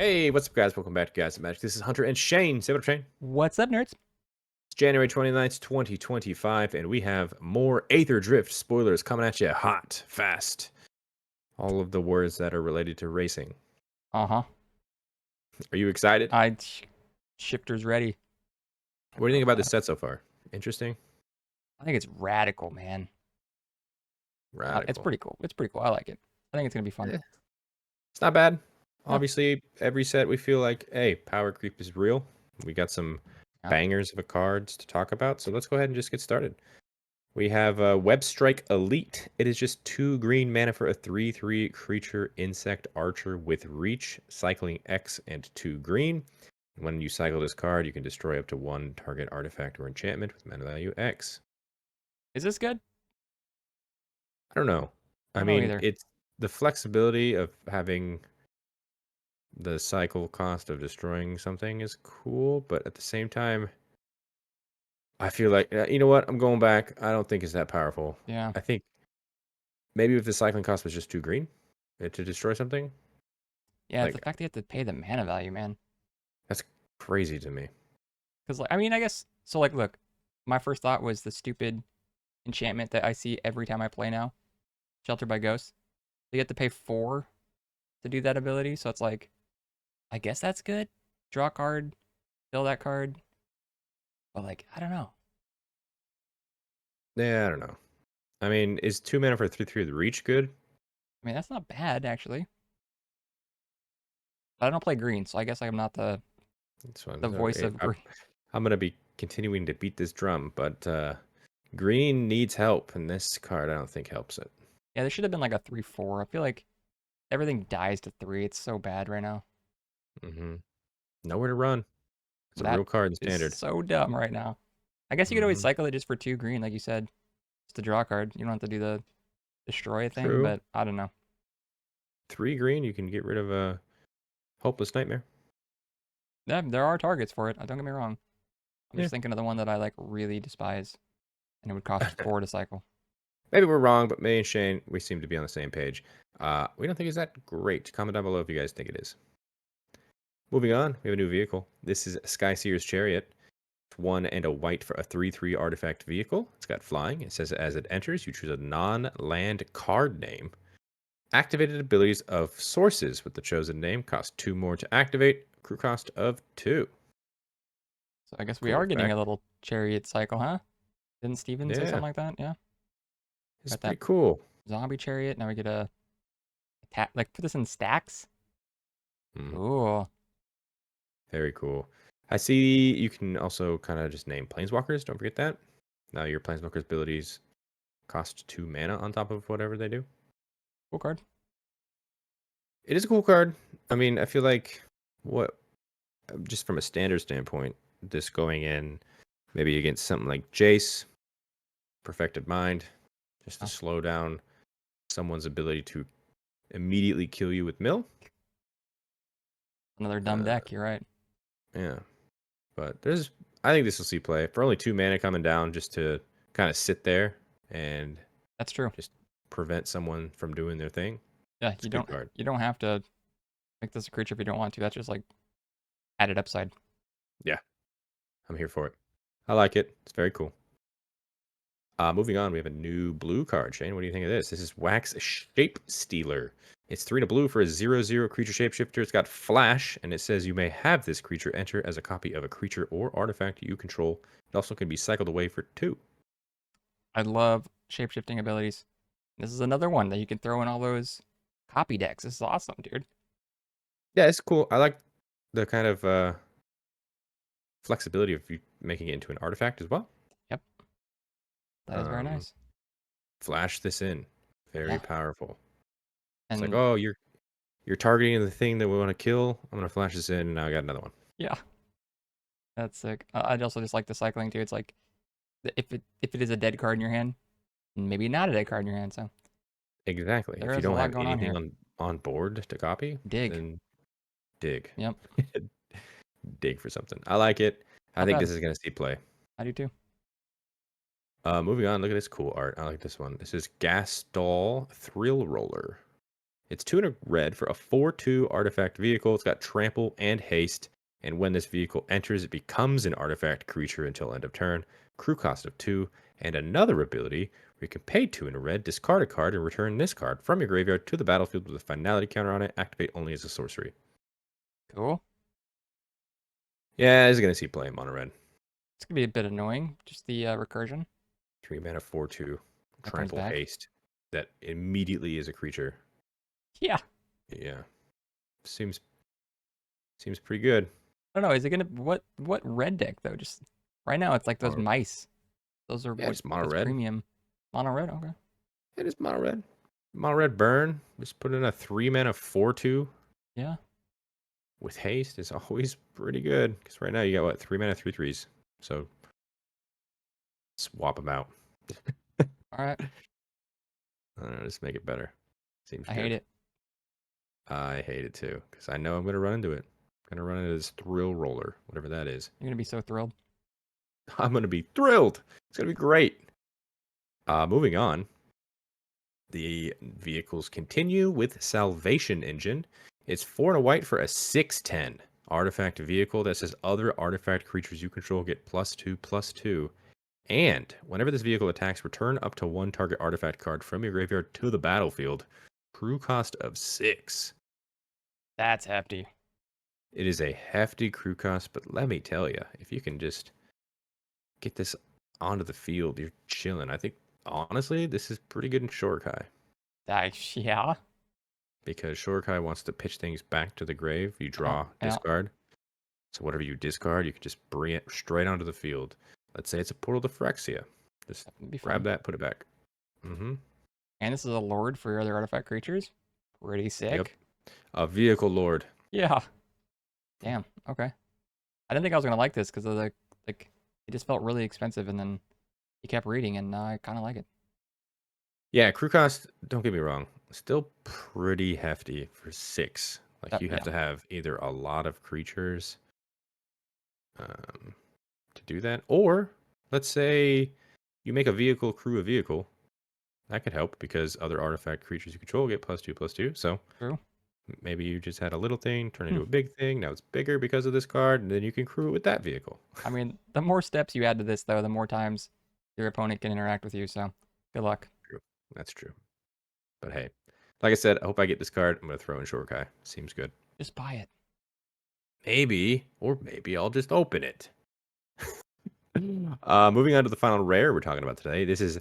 Hey, what's up, guys? Welcome back to Guys of Magic. This is Hunter and Shane. Say what up, Shane. What's up, nerds? It's January 29th, 2025, and we have more Aetherdrift spoilers coming at you hot, fast. All of the words that are related to racing. Uh-huh. Are you excited? Shifter's ready. What do you think about this set so far? Interesting? I think it's radical, man. It's Radical. pretty cool. It's pretty cool. I like it. I think it's gonna be fun. Eh, it's not bad. Yeah. Obviously, every set we feel like, hey, power creep is real. We got some Yeah. bangers of a cards to talk about, so let's go ahead and just get started. We have Webstrike Elite. It is just 2 green mana for a 3/3 creature insect archer with reach, cycling X and 2 green. When you cycle this card, you can destroy up to 1 target artifact or enchantment with mana value X. Is this good? I don't know. I I don't know mean, either. it's the flexibility of having the cycle cost of destroying something is cool, but at the same time, I feel like, you know what? I'm going back. I don't think it's that powerful. Yeah. I think maybe if the cycling cost was just 2 green to destroy something, Yeah, it's the like, fact that you have to pay the mana value, man. that's crazy to me. Because I mean, I guess so. Look, my first thought was the stupid enchantment that I see every time I play now, Shelter by Ghosts. You have to pay 4 to do that ability, so it's like, I guess that's good. Draw a card, fill that card, but I don't know. Yeah, I don't know. I mean, is 2 mana for 3/3 with reach good? I mean, that's not bad actually. But I don't play green, so I guess I'm not That's fine. the voice of green. I'm gonna be continuing to beat this drum, but green needs help, and this card I don't think helps it. Yeah, there should have been like a 3/4. I feel like everything dies to 3. It's so bad right now. Mm-hmm. Nowhere to run. It's a That real card in is standard. so dumb right now. I guess you could always Mm-hmm. cycle it just for 2 green, like you said, just to draw a card. You don't have to do the destroy thing, True. but I don't know. 3 green, you can get rid of a hopeless nightmare. Yeah, there are targets for it. Don't get me wrong. I'm Yeah. just thinking of the one that I really despise, and it would cost 4 to cycle. Maybe we're wrong, but me and Shane, we seem to be on the same page. We don't think it's that great. Comment down below if you guys think it is. Moving on, we have a new vehicle. This is Skyseer's Chariot. 1 and a white for a 3/3 artifact vehicle. It's got flying. It says as it enters, you choose a non-land card name. Activated abilities of sources with the chosen name cost 2 more to activate. Crew cost of 2. So I guess we Cool are getting effect. a little chariot cycle, huh? Didn't Steven say Yeah, something like that? Yeah. it's Got pretty that cool. zombie chariot. Now we get a attack. Put this in stacks. Mm, Ooh. very cool. I see you can also kind of just name planeswalkers. Don't forget that. Now your planeswalker's abilities cost 2 mana on top of whatever they do. Cool card. It is a cool card. I mean, I feel like what just from a standard standpoint, this going in maybe against something like Jace, Perfected Mind, just to Oh, slow down someone's ability to immediately kill you with mill. another dumb Uh, deck. You're right. yeah, but I think this will see play for only 2 mana coming down just to kind of sit there and That's true. just prevent someone from doing their thing. Yeah, It's a good card. you don't have to make this a creature if you don't want to. That's just added upside. Yeah, I'm here for it. I like it. It's very cool. Moving on, we have a new blue card. Shane, what do you think of this? This is Wax Shapestealer. It's 3 and a blue for a 0/0 creature shapeshifter. It's got flash, and it says you may have this creature enter as a copy of a creature or artifact you control. It also can be cycled away for 2. I love shapeshifting abilities. This is another one that you can throw in all those copy decks. This is awesome, dude. Yeah, it's cool. I like the kind of flexibility of you making it into an artifact as well. Yep, that is very Um, nice. Flash this in. Very Yeah, powerful. It's like, and oh, you're targeting the thing that we want to kill. I'm gonna flash this in, and now I got another one. yeah, that's sick. I'd also just like the cycling too. It's like if it is a dead card in your hand, maybe not a dead card in your hand. So Exactly. there If you is a don't lot have going on anything here. on board to copy, Dig. then dig. Yep, Dig for something. I like it. I not think bad. this is gonna see play. I do too. Moving on, look at this cool art. I like this one. This is Gastal Thrillroller. It's 2 and a red for a 4/2 artifact vehicle. It's got trample and haste. And when this vehicle enters, it becomes an artifact creature until end of turn. Crew cost of 2. And another ability where you can pay 2 in a red, discard a card, and return this card from your graveyard to the battlefield with a finality counter on it. Activate only as a sorcery. Cool. Yeah, this is going to see play in mono red. It's gonna be a bit annoying. Just the recursion. 3 mana 4/2 That comes trample back. haste. That immediately is a creature. Yeah. Yeah. Seems pretty good. I don't know. Is it gonna what red deck though? Just right now, it's like those Mono- mice. Those are Yeah, what just mono that's red. premium. Mono red. Okay. It is mono red. Mono red burn. Just put in a 3 mana 4/2 Yeah. with haste is always pretty good. Because right now you got what? 3 mana 3/3s. So swap them out. All right. I don't know, just make it better. Seems I good. hate it. I hate it too. Because I know I'm going to run into it. I'm going to run into this Thrillroller, whatever that is. You're gonna be so thrilled. I'm going to be thrilled. It's going to be great. Moving on. The vehicles continue with Salvation Engine. It's 4 and a white for a 6/10 artifact vehicle that says other artifact creatures you control get +2/+2. And whenever this vehicle attacks, return up to 1 target artifact card from your graveyard to the battlefield. Crew cost of 6. That's hefty. It is a hefty crew cost, but let me tell you, if you can just get this onto the field, you're chilling. I think, honestly, this is pretty good in Shorkai. Yeah. Because Shorkai wants to pitch things back to the grave. You draw, Yeah. discard. So whatever you discard, you can just bring it straight onto the field. Let's say it's a Portal to Phyrexia. Just That'd be grab fun. that, put it back. Mm-hmm. And this is a lord for your other artifact creatures. Pretty sick. A Vehicle Lord. Yeah. Damn. Okay. I didn't think I was gonna like this because of the like. It just felt really expensive, and then you kept reading, and now I kind of like it. Yeah, crew cost, don't get me wrong, still pretty hefty for 6. Like, you have Yeah. to have either a lot of creatures to do that, or let's say you make a vehicle crew a vehicle. That could help because other artifact creatures you control get +2/+2. So True. maybe you just had a little thing turn Hmm. into a big thing. Now it's bigger because of this card, and then you can crew it with that vehicle. I mean, the more steps you add to this, though, the more times your opponent can interact with you. So, good luck. True. That's true. But hey, like I said, I hope I get this card. I'm going to throw in Shorkai. Seems good. Just buy it. Maybe, or maybe I'll just open it. Moving on to the final rare we're talking about today. This is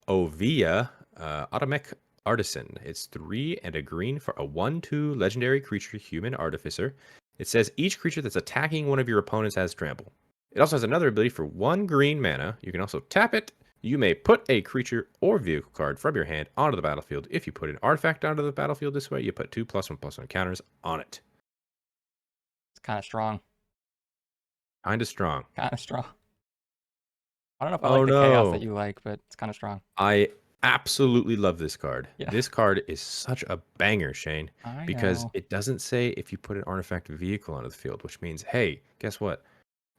Oviya, Automech Artisan. It's 3 and a green for a 1/2 legendary creature, Human Artificer. It says each creature that's attacking one of your opponents has trample. It also has another ability for 1 green mana. You can also tap it. You may put a creature or vehicle card from your hand onto the battlefield. If you put an artifact onto the battlefield this way, you put 2 +1/+1 counters on it. It's kind of strong. Kind of strong. Kind of strong. I don't know if I Oh like the chaos that no. you like, but it's kind of strong. I absolutely love this card. Yeah. This card is such a banger, Shane, I because know. it doesn't say if you put an artifact vehicle onto the field, which means, hey, guess what?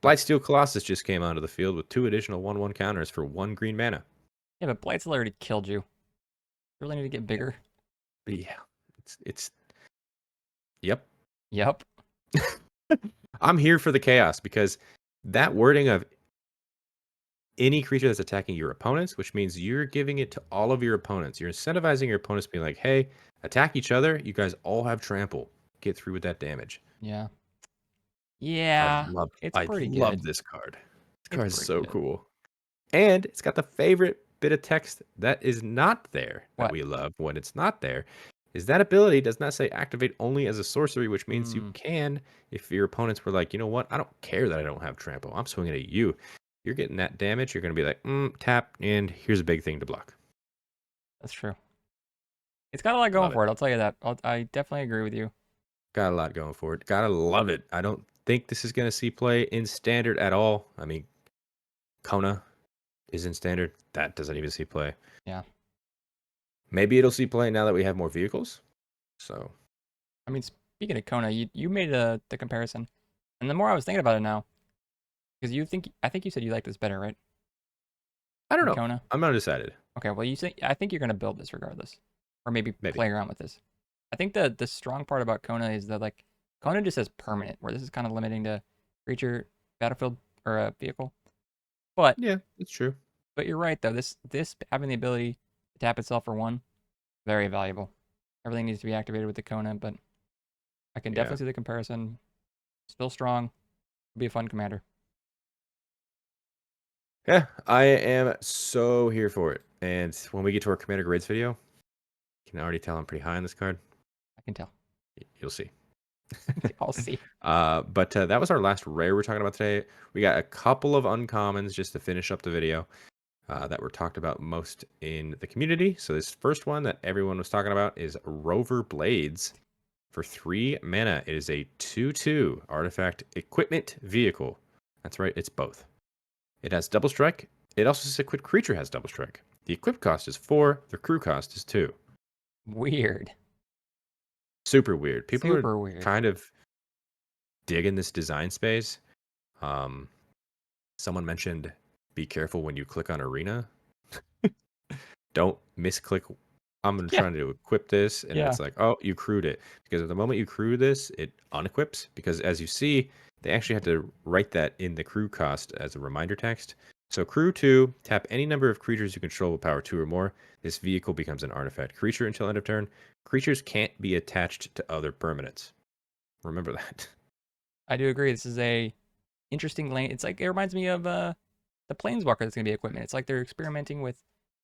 Blightsteel Colossus just came onto the field with 2 additional 1/1 counters for 1 green mana. Yeah, but Blightsteel already killed you. You really need to get bigger. But yeah, it's yep. Yep. I'm here for the chaos because that wording of any creature that's attacking your opponents, which means you're giving it to all of your opponents. You're incentivizing your opponents, being like, hey, attack each other. You guys all have trample. Get through with that damage. Yeah. Yeah. It's I pretty love good. this card. This It's card is pretty so good. cool. And it's got the favorite bit of text that is not there that What? we love when it's not there. Is that ability does not say activate only as a sorcery, which means you can, if your opponents were like, you know what, I don't care that I don't have trample. I'm swinging at you. You're getting that damage. You're going to be like, tap, and here's a big thing to block. That's true. It's got a lot going Love it. for it. I'll tell you that. I definitely agree with you. Got a lot going for it. Gotta love it. I don't think this is going to see play in standard at all. I mean, Kona is in standard. That doesn't even see play. Yeah. Maybe it'll see play now that we have more vehicles. So, I mean, speaking of Kona, you made the comparison, and the more I was thinking about it now, because I think you said you like this better, right? I don't Than know. Kona. I'm not decided. Okay, well, I think you're gonna build this regardless, or maybe Maybe. play around with this. I think the strong part about Kona is that like Kona just says permanent, where this is kind of limiting to creature, battlefield, or a vehicle. But Yeah, it's true. but you're right though. This having the ability to tap itself for one, very valuable. Everything needs to be activated with the Kona, but I can Yeah. definitely see the comparison. Still strong. Be a fun commander. Yeah, I am so here for it. And when we get to our Commander Grades video, you can already tell I'm pretty high on this card. I can tell. You'll see. I'll see. But that was our last rare we're talking about today. We got a couple of uncommons just to finish up the video that were talked about most in the community. So this first one that everyone was talking about is Rover Blades for 3 mana. It is a 2/2 artifact equipment vehicle. That's right, it's both. It has double strike. It also says equipped creature has double strike. The equip cost is 4. The crew cost is 2. Weird. Super weird. People are Super weird. kind of digging this design space. Um, Someone mentioned be careful when you click on arena. Don't misclick. I'm Yeah. trying to equip this, and Yeah. it's like, oh, you crewed it. Because at the moment you crew this, it unequips. Because as you see, they actually had to write that in the crew cost as a reminder text. So crew 2, tap any number of creatures you control with power 2 or more. This vehicle becomes an artifact creature until end of turn. Creatures can't be attached to other permanents. Remember that. I do agree. This is a interesting lane. It's like it reminds me of the Planeswalker that's gonna be equipment. It's like they're experimenting with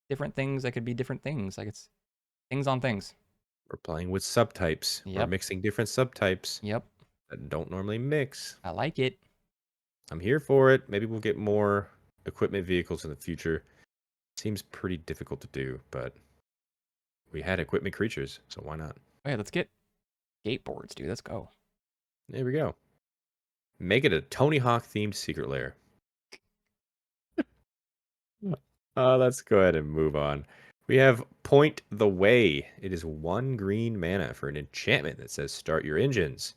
different things that could be different things. Like it's things on things. We're playing with subtypes. We're Yep. mixing different subtypes Yep. that don't normally mix. I like it. I'm here for it. Maybe we'll get more equipment vehicles in the future. Seems pretty difficult to do, but we had equipment creatures, so why not? Okay, let's get skateboards, dude. Let's go. There we go. Make it a Tony Hawk themed secret lair. Let's go ahead and move on. We have Point the Way. It is 1 green mana for an enchantment that says start your engines.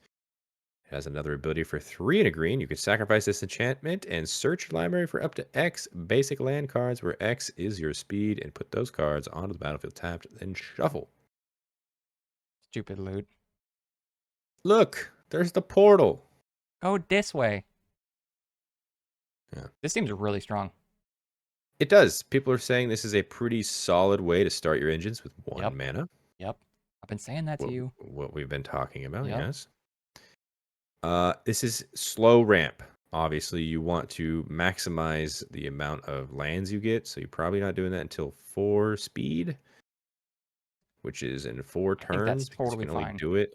It has another ability for 3 and a green. You can sacrifice this enchantment and search your library for up to X basic land cards where X is your speed and put those cards onto the battlefield tapped, then shuffle. Stupid loot. Look, there's the portal. Go this way. Yeah. This seems really strong. It does. People are saying this is a pretty solid way to start your engines with 1 Yep. mana. Yep. I've been saying that to you. What we've been talking about, Yep. yes. This is slow ramp. Obviously, you want to maximize the amount of lands you get, so you're probably not doing that until 4 speed, which is in 4 I think that's turns because you totally can only fine. do it.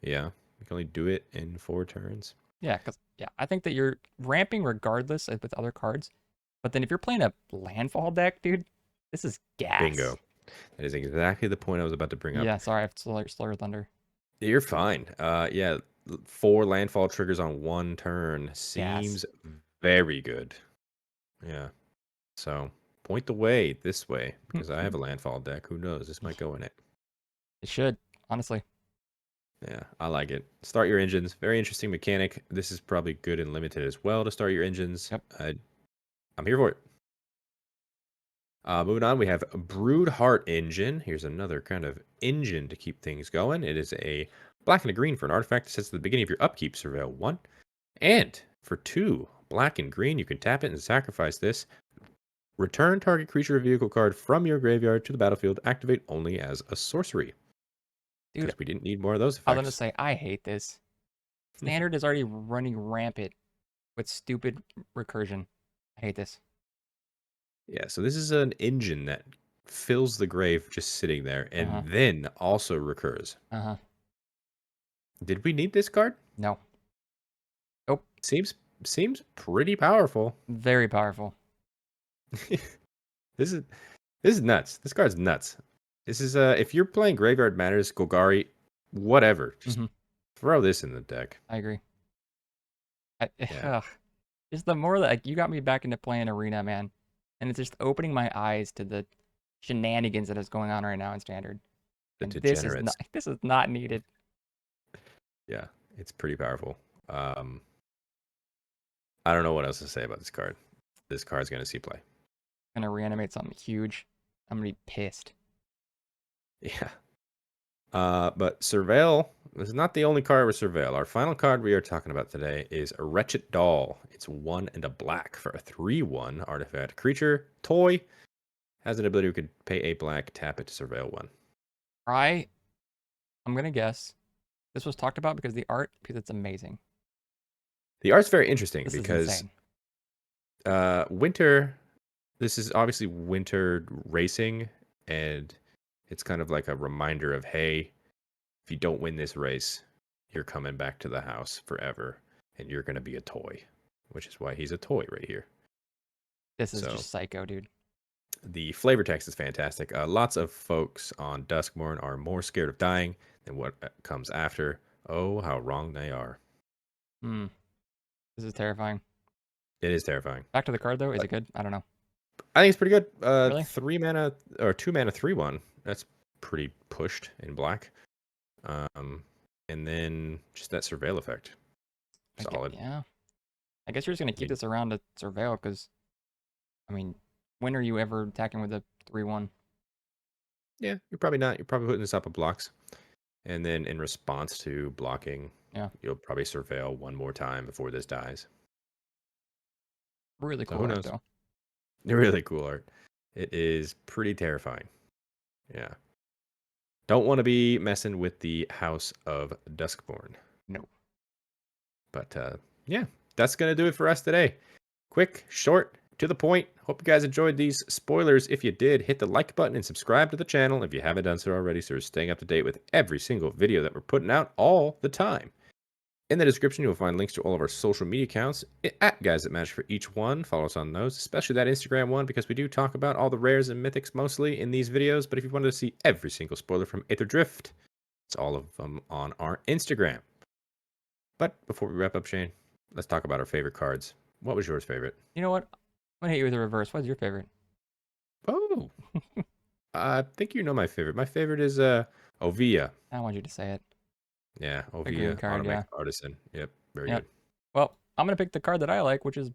Yeah, you can only do it in 4 turns. Yeah, because yeah, I think that you're ramping regardless with other cards. But then if you're playing a landfall deck, dude, this is gas. Bingo. That is exactly the point I was about to bring up. Yeah, sorry, I have slower thunder. You're fine. Yeah, 4 landfall triggers on 1 turn Gas. seems very good. Yeah. So point the way this way because I have a landfall deck. Who knows? This might go in it. It should, honestly. Yeah, I like it. Start your engines. Very interesting mechanic. This is probably good and limited as well to start your engines. Yep. I'm here for it. Moving on, we have Broodheart Engine. Here's another kind of engine to keep things going. It is a black and a green for an artifact that sets at the beginning of your upkeep, surveil 1. And for 2, black and green, you can tap it and sacrifice this. Return target creature or vehicle card from your graveyard to the battlefield. Activate only as a sorcery. Dude, Because we didn't need more of those I was gonna effects. say I hate this. Standard is already running rampant with stupid recursion. I hate this. Yeah, so this is an engine that fills the grave just sitting there Uh-huh. and then also recurs. Uh-huh. Did we need this card? No. Nope. Seems pretty powerful. Very powerful. This is nuts. This card's nuts. This is if you're playing Graveyard Matters, Golgari, whatever, just throw this in the deck. I agree. Yeah. Ugh. Just the more that like you got me back into playing Arena, man. And it's just opening my eyes to the shenanigans that is going on right now in Standard. The And degenerates. this is not needed. Yeah, it's pretty powerful. I don't know what else to say about this card. This card's gonna see play. Gonna reanimate something huge. I'm gonna be pissed. Yeah. But Surveil is not the only card with Surveil. Our final card we are talking about today is a Wretched Doll. It's 1 and a black for a 3/1 artifact creature. Toy has an ability we could pay a black, tap it to Surveil 1. I'm gonna guess this was talked about because it's amazing. The art's very interesting This is because insane. winter. This is obviously winter racing, and it's kind of like a reminder of, hey, if you don't win this race, you're coming back to the house forever, and you're gonna be a toy, which is why he's a toy right here. This is So just psycho, dude. the flavor text is fantastic. Lots of folks on Duskmourn are more scared of dying than what comes after. Oh, how wrong they are. Hmm. This is terrifying. It is terrifying. Back to the card though. Is it good? I don't know. I think it's pretty good. Really? 3 mana or 2 mana 3/1. That's pretty pushed in black. And then just that surveil effect. Solid. Yeah. I guess you're just gonna keep mean- this around to surveil because, I mean, when are you ever attacking with a 3/1? Yeah, you're probably not. You're probably putting this up with blocks. And then in response to blocking, Yeah. you'll probably surveil one more time before this dies. Really So cool who art knows? though. Really cool art. It is pretty terrifying. Yeah. Don't want to be messing with the House of Duskborn. No. But yeah, that's going to do it for us today. Quick, short, to the point. Hope you guys enjoyed these spoilers. If you did, hit the like button and subscribe to the channel if you haven't done so already, so you're staying up to date with every single video that we're putting out all the time. In the description, you'll find links to all of our social media accounts at Guys That Match for each one. Follow us on those, especially that Instagram one, because we do talk about all the rares and mythics mostly in these videos. But if you wanted to see every single spoiler from Aetherdrift, it's all of them on our Instagram. But before we wrap up, Shane, let's talk about our favorite cards. What was yours favorite? You know what? I'm gonna hit you with a reverse. What's your favorite? Oh, I think you know my favorite. My favorite is Oviya. I want you to say it. Yeah, green Oviya, card, Automech, yeah. Artisan. Yep, very Yep. good. Well, I'm gonna pick the card that I like, which is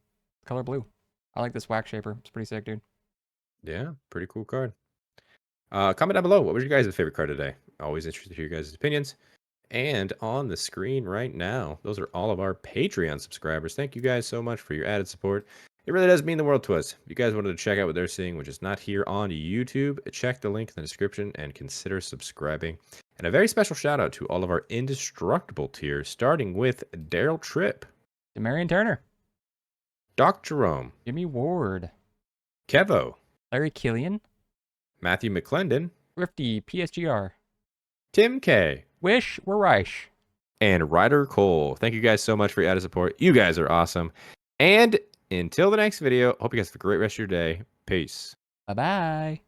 color blue. I like this wax shaper. It's pretty sick, dude. Yeah, pretty cool card. Comment down below. What was your guys' favorite card today? Always interested to hear your guys' opinions. And on the screen right now, those are all of our Patreon subscribers. Thank you guys so much for your added support. It really does mean the world to us. If you guys wanted to check out what they're seeing, which is not here on YouTube, check the link in the description and consider subscribing. And a very special shout out to all of our indestructible tiers, starting with Daryl Tripp, Demarion Turner, Doc Jerome, Jimmy Ward, Kevo, Larry Killian, Matthew McClendon, Thrifty PSGR, Tim K, Wish We're Reich, and Ryder Cole. Thank you guys so much for your added support. You guys are awesome. And until the next video, hope you guys have a great rest of your day. Peace. Bye bye.